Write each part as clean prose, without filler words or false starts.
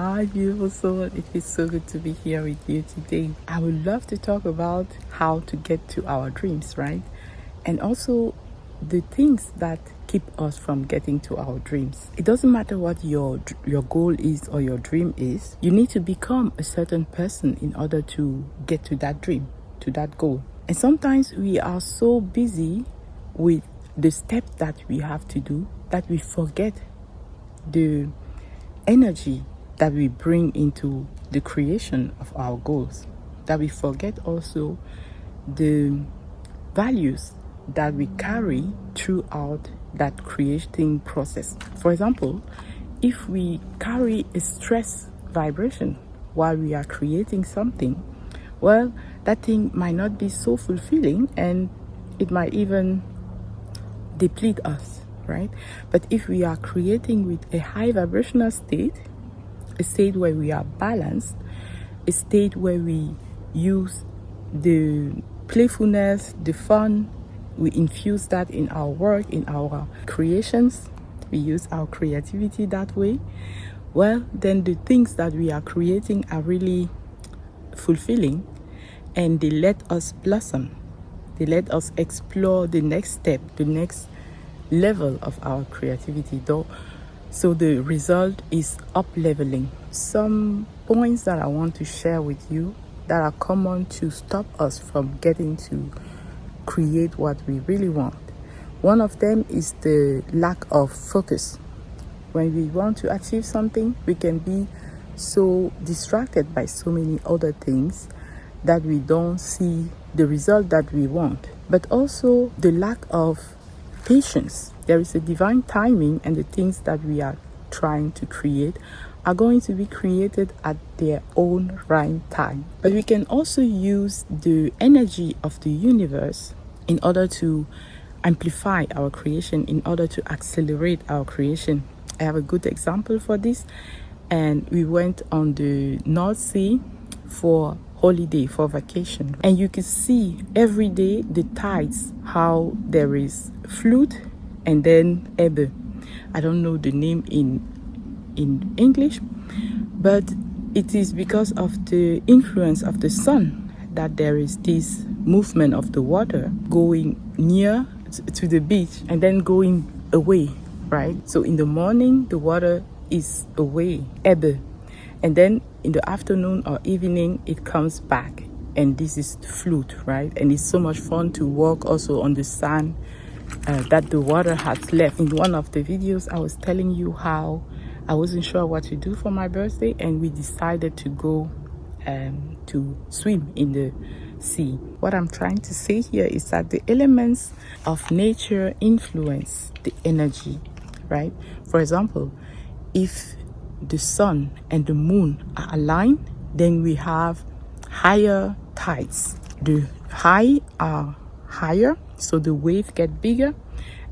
Hi, beautiful soul. It is so good to be here with you today. I would love to talk about how to get to our dreams, right? And also the things that keep us from getting to our dreams. It doesn't matter what your goal is or your dream is. You need to become a certain person in order to get to that dream, to that goal. And sometimes we are so busy with the steps that we have to do that we forget the energy that we bring into the creation of our goals, that we forget also the values that we carry throughout that creating process. For example, if we carry a stress vibration while we are creating something, well, that thing might not be so fulfilling and it might even deplete us, right? But if we are creating with a high vibrational state, a state where we are balanced, a state where we use the playfulness, the fun, we infuse that in our work, in our creations, we use our creativity that way, well, then the things that we are creating are really fulfilling and they let us blossom. They let us explore the next step, the next level of our creativity, though. So the result is up-leveling. Some points that I want to share with you that are common to stop us from getting to create what we really want. One of them is the lack of focus. When we want to achieve something, we can be so distracted by so many other things that we don't see the result that we want. But also the lack of patience. There is a divine timing, and the things that we are trying to create are going to be created at their own right time. But we can also use the energy of the universe in order to amplify our creation, in order to accelerate our creation. I have a good example for this. And we went on the North Sea for holiday, for vacation, and you can see every day the tides, how there is flood and then ebb. I don't know the name in English, but it is because of the influence of the sun that there is this movement of the water going near to the beach and then going away, right? So in the morning the water is away, ebb, and then in the afternoon or evening it comes back, and this is the flood, right? And it's so much fun to walk also on the sand that the water has left. In one of the videos I was telling you how I wasn't sure what to do for my birthday, and we decided to go to swim in the sea. What I'm trying to say here is that the elements of nature influence the energy, right? For example, if the sun and the moon are aligned, then we have higher tides. The high are higher, so the wave get bigger,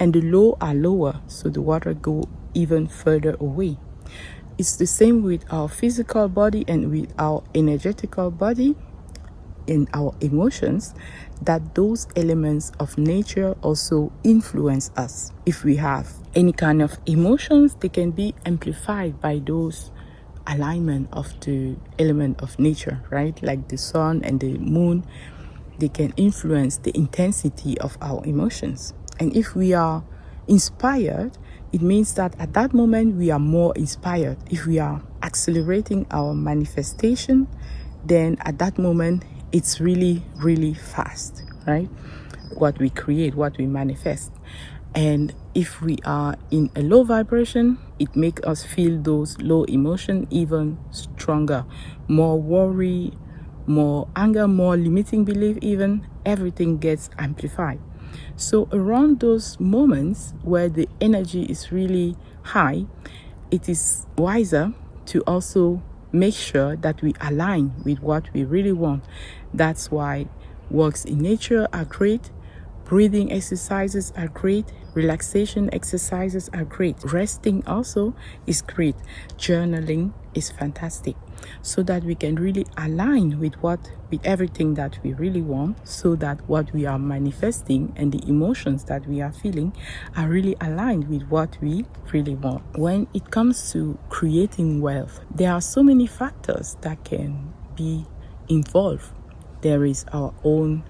and the low are lower, so the water go even further away. It's the same with our physical body and with our energetical body and our emotions, that those elements of nature also influence us. If we have any kind of emotions, they can be amplified by those alignment of the element of nature, right? Like the sun and the moon, they can influence the intensity of our emotions. And if we are inspired, it means that at that moment we are more inspired. If we are accelerating our manifestation, then at that moment it's really, really fast, right? What we create, what we manifest. And if we are in a low vibration, it makes us feel those low emotions even stronger. More worry, more anger, more limiting belief, even everything gets amplified. So around those moments where the energy is really high, it is wiser to also make sure that we align with what we really want. That's why walks in nature are great, breathing exercises are great, relaxation exercises are great, resting also is great, journaling is fantastic, so that we can really align with everything that we really want, so that what we are manifesting and the emotions that we are feeling are really aligned with what we really want. When it comes to creating wealth, there are so many factors that can be involved. There is our own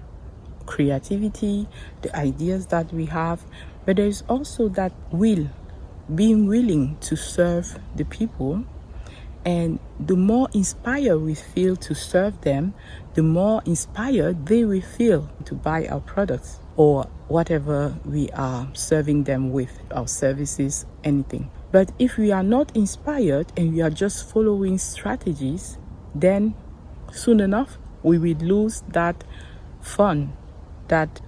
creativity, the ideas that we have, but there is also that being willing to serve the people. And the more inspired we feel to serve them, the more inspired they will feel to buy our products or whatever we are serving them with, our services, anything. But if we are not inspired and we are just following strategies, then soon enough we will lose that fun, that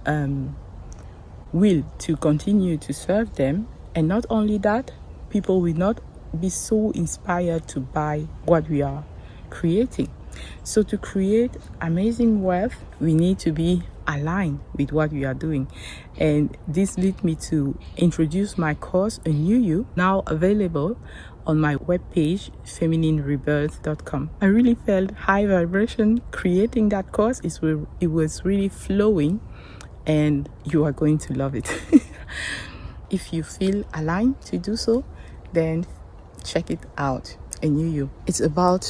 will to continue to serve them. And not only that, people will not be so inspired to buy what we are creating. So to create amazing wealth, we need to be aligned with what we are doing. And this leads me to introduce my course, A New You, now available on my webpage, femininerebirth.com. I really felt high vibration creating that course. It was really flowing, and you are going to love it. If you feel aligned to do so, then check it out. A New You. It's about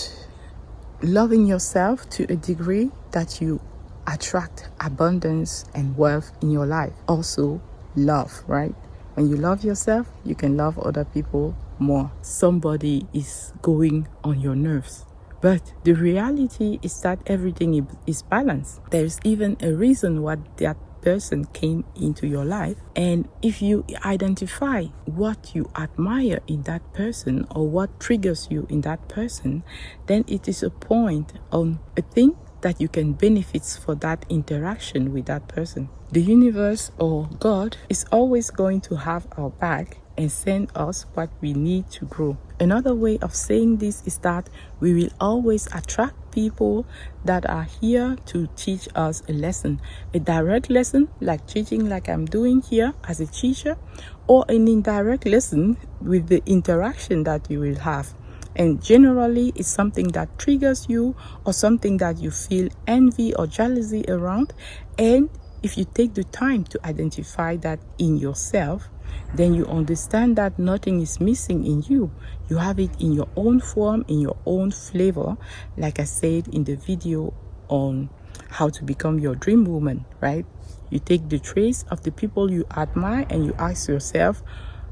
loving yourself to a degree that you attract abundance and wealth in your life. Also, love, right? When you love yourself, you can love other people more. Somebody is going on your nerves, but the reality is that everything is balanced. There's even a reason why that person came into your life. And if you identify what you admire in that person or what triggers you in that person, then it is a point on a thing that you can benefit for that interaction with that person. The universe or God is always going to have our back and send us what we need to grow. Another way of saying this is that we will always attract people that are here to teach us a lesson, a direct lesson like teaching, like I'm doing here as a teacher, or an indirect lesson with the interaction that you will have. And generally it's something that triggers you or something that you feel envy or jealousy around. And if you take the time to identify that in yourself, then you understand that nothing is missing in you. You have it in your own form, in your own flavor, like I said in the video on how to become your dream woman, right? You take the traits of the people you admire and you ask yourself,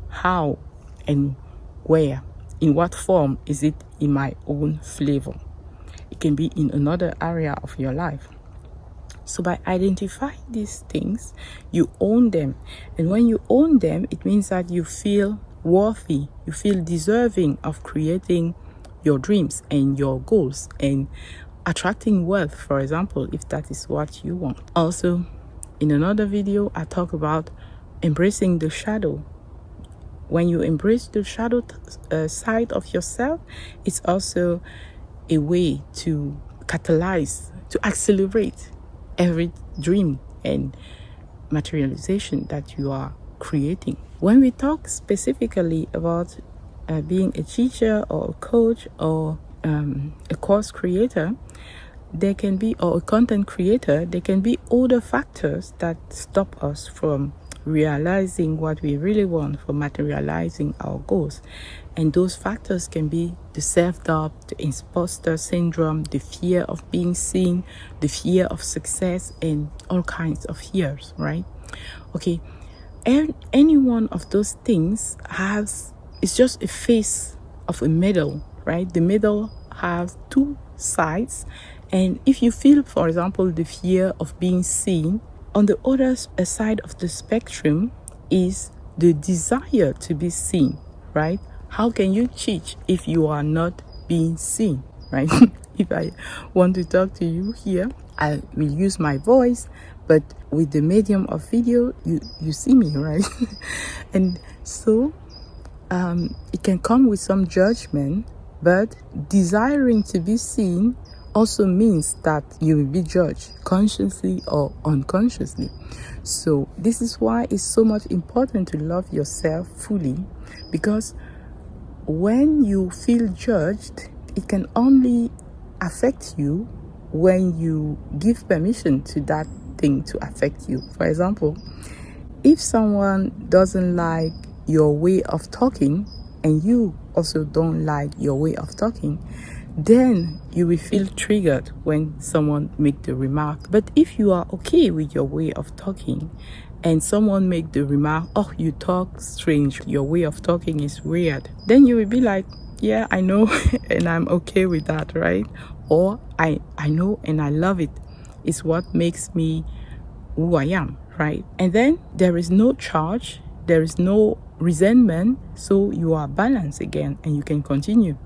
how and where, in what form is it in my own flavor? It can be in another area of your life. So by identifying these things, you own them. And when you own them, it means that you feel worthy, you feel deserving of creating your dreams and your goals and attracting wealth, for example, if that is what you want. Also, in another video, I talk about embracing the shadow. When you embrace the shadow side of yourself, it's also a way to catalyze, to accelerate every dream and materialization that you are creating. When we talk specifically about being a teacher or a coach or a course creator, there can be, or a content creator, there can be other factors that stop us from realizing what we really want, for materializing our goals. And those factors can be the self-doubt, the imposter syndrome, the fear of being seen, the fear of success, and all kinds of fears, right? Okay, and any one of those things it's just a face of a medal, right? The medal has two sides. And if you feel, for example, the fear of being seen, on the other side of the spectrum is the desire to be seen, right? How can you teach if you are not being seen, right? If I want to talk to you here, I will use my voice, but with the medium of video, you see me, right? And so it can come with some judgment, but desiring to be seen also means that you will be judged consciously or unconsciously. So this is why it's so much important to love yourself fully, because when you feel judged, it can only affect you when you give permission to that thing to affect you. For example, if someone doesn't like your way of talking and you also don't like your way of talking, then you will feel triggered when someone make the remark. But if you are okay with your way of talking and someone make the remark, oh, you talk strange, your way of talking is weird, then you will be like, yeah, I know and I'm okay with that, right? Or I know and I love it. It's what makes me who I am, right? And then there is no charge, there is no resentment, so you are balanced again and you can continue.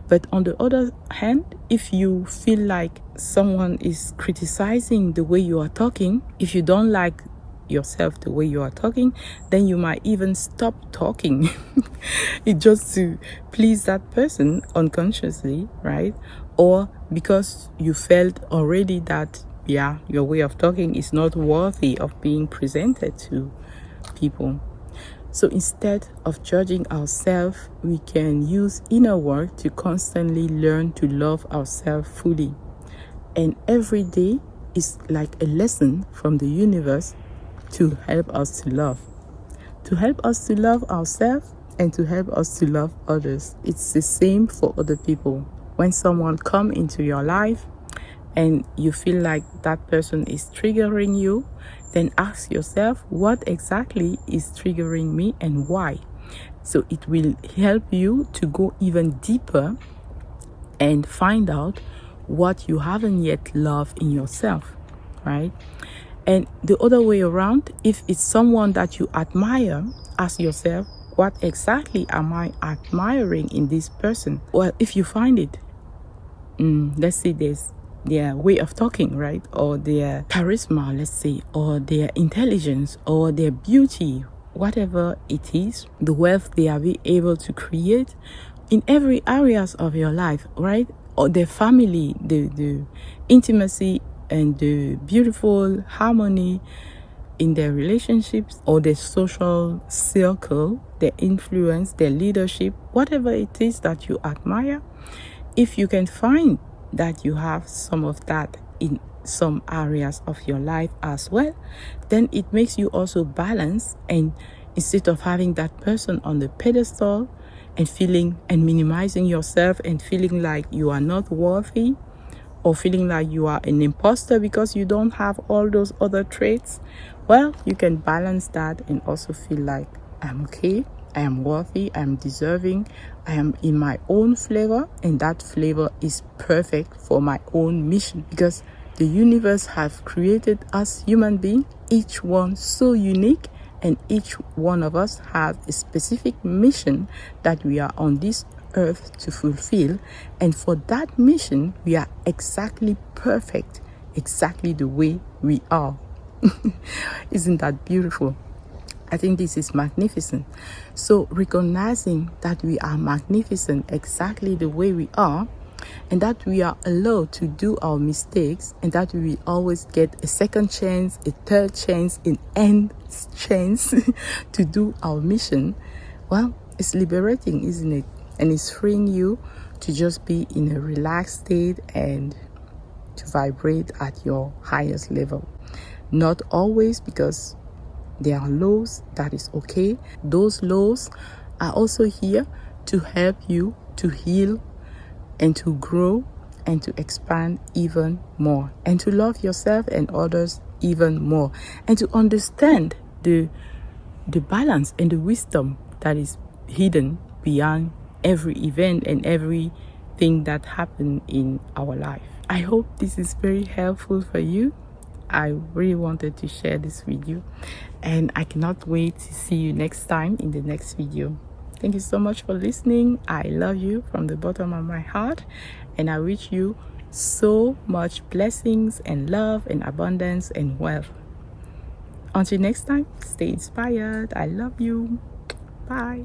But on the other hand, if you feel like someone is criticizing the way you are talking, if you don't like yourself the way you are talking, then you might even stop talking it just to please that person unconsciously, right? Or because you felt already that, yeah, your way of talking is not worthy of being presented to people. So instead of judging ourselves, we can use inner work to constantly learn to love ourselves fully. And every day is like a lesson from the universe to help us to love ourselves and to help us to love others. It's the same for other people. When someone come into your life and you feel like that person is triggering you, then ask yourself, what exactly is triggering me and why? So it will help you to go even deeper and find out what you haven't yet loved in yourself, right? And the other way around, if it's someone that you admire, ask yourself, what exactly am I admiring in this person? Well, if you find it, let's say there's their way of talking, right? Or their charisma, let's say, or their intelligence, or their beauty, whatever it is, the wealth they are able to create in every areas of your life, right? Or their family, the intimacy and the beautiful harmony in their relationships, or their social circle, their influence, their leadership, whatever it is that you admire. If you can find that you have some of that in some areas of your life as well, then it makes you also balance. And instead of having that person on the pedestal and feeling and minimizing yourself and feeling like you are not worthy, or feeling like you are an imposter because you don't have all those other traits, well, you can balance that and also feel like, I'm okay, I am worthy, I am deserving, I am in my own flavor, and that flavor is perfect for my own mission, because the universe have created us human beings, each one so unique, and each one of us has a specific mission that we are on this earth to fulfill. And for that mission, we are exactly perfect, exactly the way we are. Isn't that beautiful? I think this is magnificent. So recognizing that we are magnificent exactly the way we are, and that we are allowed to do our mistakes, and that we will always get a second chance, a third chance, an end chance to do our mission, well, it's liberating, isn't it? And it's freeing you to just be in a relaxed state and to vibrate at your highest level. Not always, because there are lows, that is okay. Those lows are also here to help you to heal and to grow and to expand even more, and to love yourself and others even more, and to understand the balance and the wisdom that is hidden beyond every event and everything that happened in our life. I hope this is very helpful for you. I really wanted to share this with you, and I cannot wait to see you next time in the next video. Thank you so much for listening. I love you from the bottom of my heart, and I wish you so much blessings and love and abundance and wealth. Until next time, stay inspired. I love you. Bye.